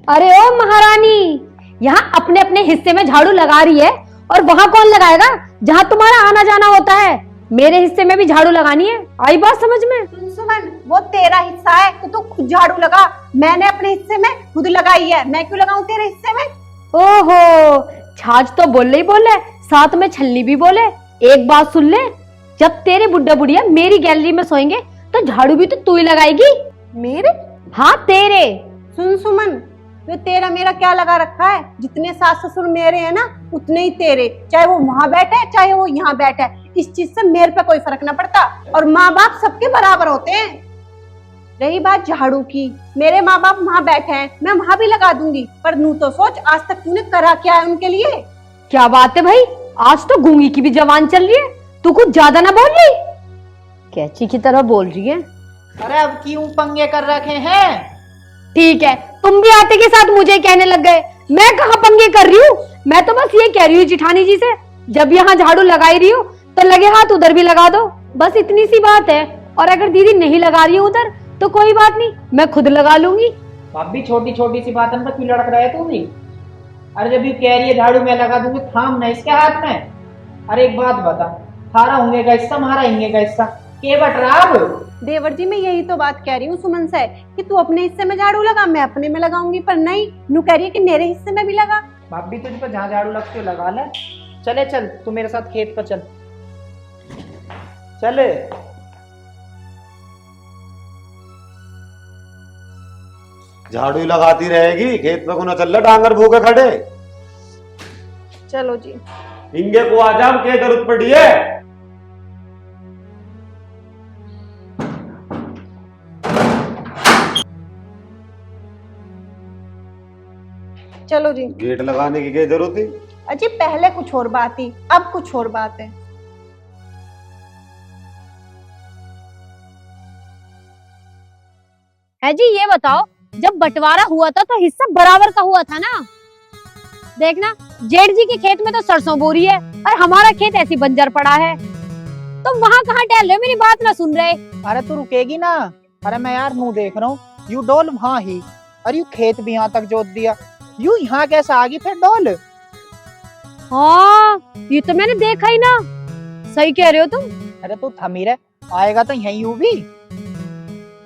अरे ओ महारानी, यहाँ अपने अपने हिस्से में झाड़ू लगा रही है और वहाँ कौन लगाएगा जहाँ तुम्हारा आना जाना होता है? मेरे हिस्से में भी झाड़ू लगानी है, आई बात समझ में? सुमन, वो तेरा हिस्सा है तो तू खुद झाड़ू लगा। मैंने अपने हिस्से में खुद लगाई है, मैं क्यों लगाऊं तेरे हिस्से में? ओहो, छाछ तो बोले ही बोले, साथ में छल्ली भी बोले। एक बात सुन ले, जब तेरे बुड्ढा बुढ़िया मेरी गैलरी में सोएंगे तो झाड़ू भी तो तू ही लगाएगी। मेरे? हाँ तेरे। सुन सुमन, वे तेरा मेरा क्या लगा रखा है? जितने सास ससुर मेरे हैं ना, उतने ही तेरे, चाहे वो वहां बैठे चाहे वो यहाँ बैठे। इस चीज से मेरे पे कोई फर्क ना पड़ता, और माँ बाप सबके बराबर होते हैं। रही बात झाड़ू की, मेरे माँ बाप वहां बैठे हैं, मैं वहां भी लगा दूंगी, पर नू तो सोच आज तक तूने करा क्या है उनके लिए? क्या बात है भाई, आज तो गूंगी की भी जवान चल रही है, तू कुछ ज्यादा ना बोल रही, कैची की तरह बोल रही है। अरे अब क्यों पंगे कर रखे हैं? ठीक है, तुम भी आते के साथ मुझे कहने लग गए। मैं कहाँ पंगे कर रही हूँ, मैं तो बस ये कह रही हूँ जिठानी जी से, जब यहाँ झाड़ू लगाई रही हूँ तो लगे हाथ उधर भी लगा दो, बस इतनी सी बात है। और अगर दीदी नहीं लगा रही है उधर तो कोई बात नहीं, मैं खुद लगा लूंगी। भाभी छोटी छोटी सी बात पर क्यों लड़क रहा है तू भी? अरे जब ये कह रही है झाड़ू मैं लगा दूंगी, थाम ना इसके हाथ में। अरे एक बात बता, थारा होंगे का हिस्सा, हमारा होंगे का हिस्सा, के बट रहा अब? देवर जी, मैं यही तो बात कह रही हूँ सुमन से कि तू अपने हिस्से में झाड़ू लगा, मैं अपने में लगाऊंगी, पर नहीं, नू कह रही है कि मेरे हिस्से में भी लगा। भाभी तुझ पर जहाँ झाड़ू लगती हो लगा ले। चले चल, तू मेरे साथ खेत पर चल। चले। झाड़ू लगाती रहेगी, खेत पे को न चल रहा डांगर भूखे खड़े। चलो जी। इंगे को आजाम के जरूरत पड़ी है। चलो जी। गेट लगाने की क्या जरूरत थी? अजी पहले कुछ और बात थी, अब कुछ और बात है। है जी, ये बताओ, जब बंटवारा हुआ था तो हिस्सा बराबर का हुआ था ना? देखना, जेठ जी के खेत में तो सरसों बोरी है और हमारा खेत ऐसी बंजर पड़ा है, तो वहाँ कहाँ टहल रहे हो, मेरी बात ना सुन रहे? अरे तू रुकेगी ना? अरे मैं यार मुंह देख रहा हूँ, यू डोल वहाँ ही, अरे यू खेत भी यहाँ तक जोत दिया, यू यहाँ कैसा आ गई फिर डोल? हाँ, ये तो मैंने देखा ही ना, सही कह रहे हो तुम। अरे तू थमी रहे, आएगा तो यहीं यू भी।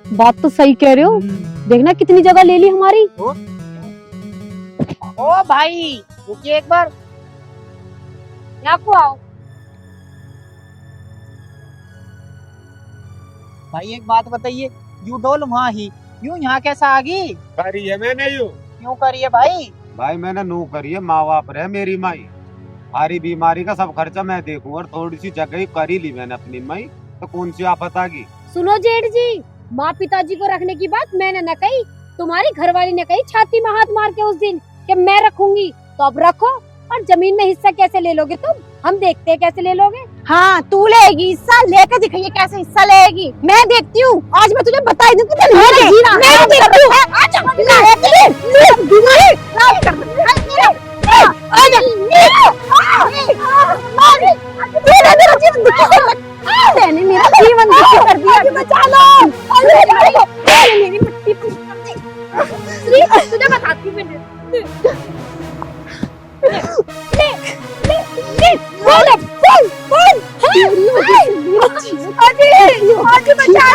बात तो सही कह रहे हो, देखना कितनी जगह ले ली हमारी। ओ भाई रुकिए एक बार, यहाँ को आओ। भाई एक बात बताइए, यू डोल वहाँ ही, यूं यहाँ कैसा आ गई? करी है मैंने यू। क्यों करिए भाई? भाई मैंने नू करी है, माँ बाप रहे मेरी माई, सारी बीमारी का सब खर्चा मैं देखूं, और थोड़ी सी जगह करी ली मैंने अपनी माई, तो कौन सी आफत आ गई? सुनो जेठ जी, माँ पिताजी को रखने की बात मैंने न कही, तुम्हारी घरवाली ने कही छाती में हाथ मार के उस दिन कि मैं रखूंगी, तो अब रखो, और जमीन में हिस्सा कैसे ले लोगे तुम? हम देखते हैं कैसे ले लोगे। हाँ तू लेगी हिस्सा, लेकर दिखाइए कैसे हिस्सा लेगी। मैं देखती हूँ, आज मैं तुझे बता ही दूँ कि मैं देखती हूँ। मैंने मेरा जीवन दुखी कर दिया, बचा लो। मेरी मिट्टी कर दी। तुझे बताती हूँ मैंने। बचा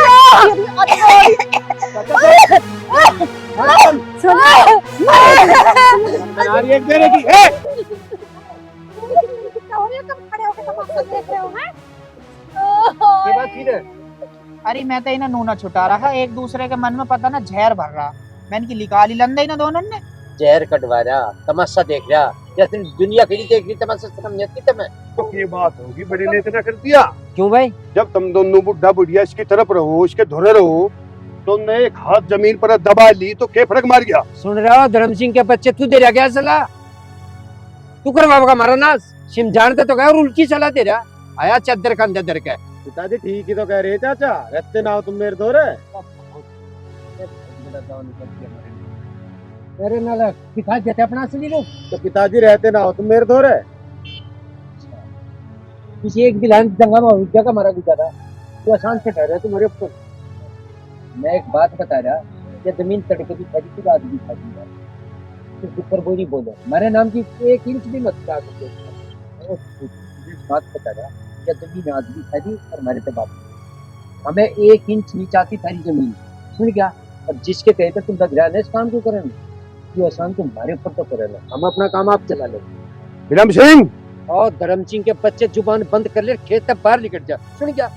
अरे मैं तो इन्हें नूना छुटा रहा, एक दूसरे के मन में पता ना जहर भर रहा। मैंने की निकाली लंदे ना दोनों ने। जहर कटवा रहा, तमाशा देख रहा, जैसे दुनिया के लिए देख रही, तमाशा समझ नहीं आती तुम्हें। तो ये बात होगी, बड़े ने इतना कर दिया। क्यों भाई? जब तुम दोनों बुढ़ा बुढ़िया इसकी तरफ रहो, इसके धुरे रहो, तुमने एक हाथ जमीन पर दबा ली तो के फड़क मार गया। सुन रहा हो धर्म सिंह के बच्चे, तू दे रहा क्या सलाह? तू करवा का मारा नाश, सिम जानते तो क्या और उल्टी सलाह दे रहा। आया चद्दर का अंदर का। पिताजी ठीक ही तो कह रहे चाचा, रहते ना हो तुम मेरे दोरे। अरे नाला दिखा देते अपना असली रूप। तो पिताजी रहते ना हो तुम मेरे दोरे। किसी एक दिलान दंगा में जगह मारा गुजरा था, तू आसान से कह रहा है तुम्हारे ऊपर। मैं एक बात बता रहा, ये जमीन तड़के की खड़ी की बात भी खा दूंगा, कुछ ऊपर बोली बोलो, हमारे नाम की 1 इंच भी मत खा सकते। बात बता रहा, ये जमीन आज भी खड़ी और हमारे से बात हमें 1 इंच नहीं चाहती थारी जमीन। सुन क्या? और जिसके कहते तुम लग रहा है इस काम क्यों करें, ये आसान तुम्हारे ऊपर तो करे, हम अपना काम आप चला लो। विरम सिंह और धर्म सिंह के बच्चे जुबान बंद कर ले, खेत तक बाहर निकल जा। सुन क्या?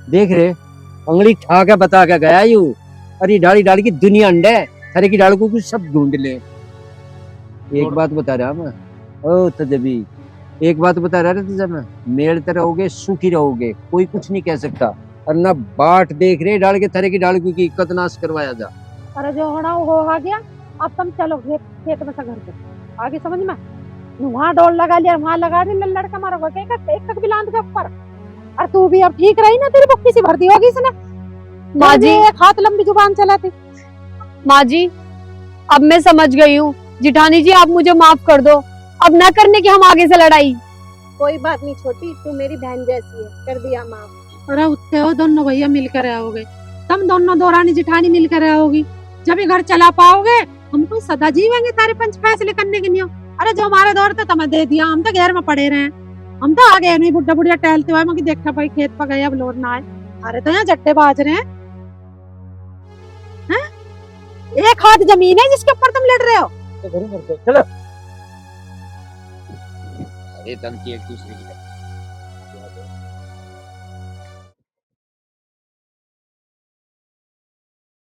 देख रहे अंगली ठा के बता के गया यू, अरे डाली डाली की दुनिया अंडे, हरे की डाल को कुछ सब ढूंढ ले। एक बात बता रहा मैं, ओ तजबी एक बात बता रहा है तुझे मैं, मेलते रहोगे सुखी रहोगे, कोई कुछ नहीं कह सकता। और ना बाट देख रहे डाल के थरे की डाल की इक्कत नाश करवाया जा। अरे जो होना वो हो गया, अब तुम चलो खेत में से घर पे आगे, समझ में? वहाँ डोल लगा लिया, वहाँ लगा लिया, लड़का मारोगे एक भी लांद के ऊपर। और तू भी अब ठीक रही ना, तेरी बुक्की सी भरती होगी इसने। माँ जी, एक हाथ लंबी जुबान चलाती। माँ जी अब मैं समझ गई हूँ, जिठानी जी आप मुझे माफ कर दो, अब ना करने की हम आगे से लड़ाई। कोई बात नहीं छोटी, तू मेरी बहन जैसी है, कर दिया माफ। अरे उत्ते हो दोनों भैया मिलकर रहोगे, तुम दोनों दौरानी जिठानी मिलकर रहोगी, जब ये घर चला पाओगे। हम तो सदा जीवेंगे तारे पंच फैसले करने के नहीं। अरे जो हमारा दौर था तुम्हें दे दिया, हम तो घर में पड़े रहे, हम तो आगे नहीं बुढ़ा बुढ़िया टहलते हुए मगर देखा भाई खेत पर गए अब लोर ना आए। अरे तो यहाँ जट्टे बाज रहे हैं। एक हाथ जमीन है जिसके ऊपर तुम लड़ रहे हो। तो चलो, अरे धमकी एक दूसरे की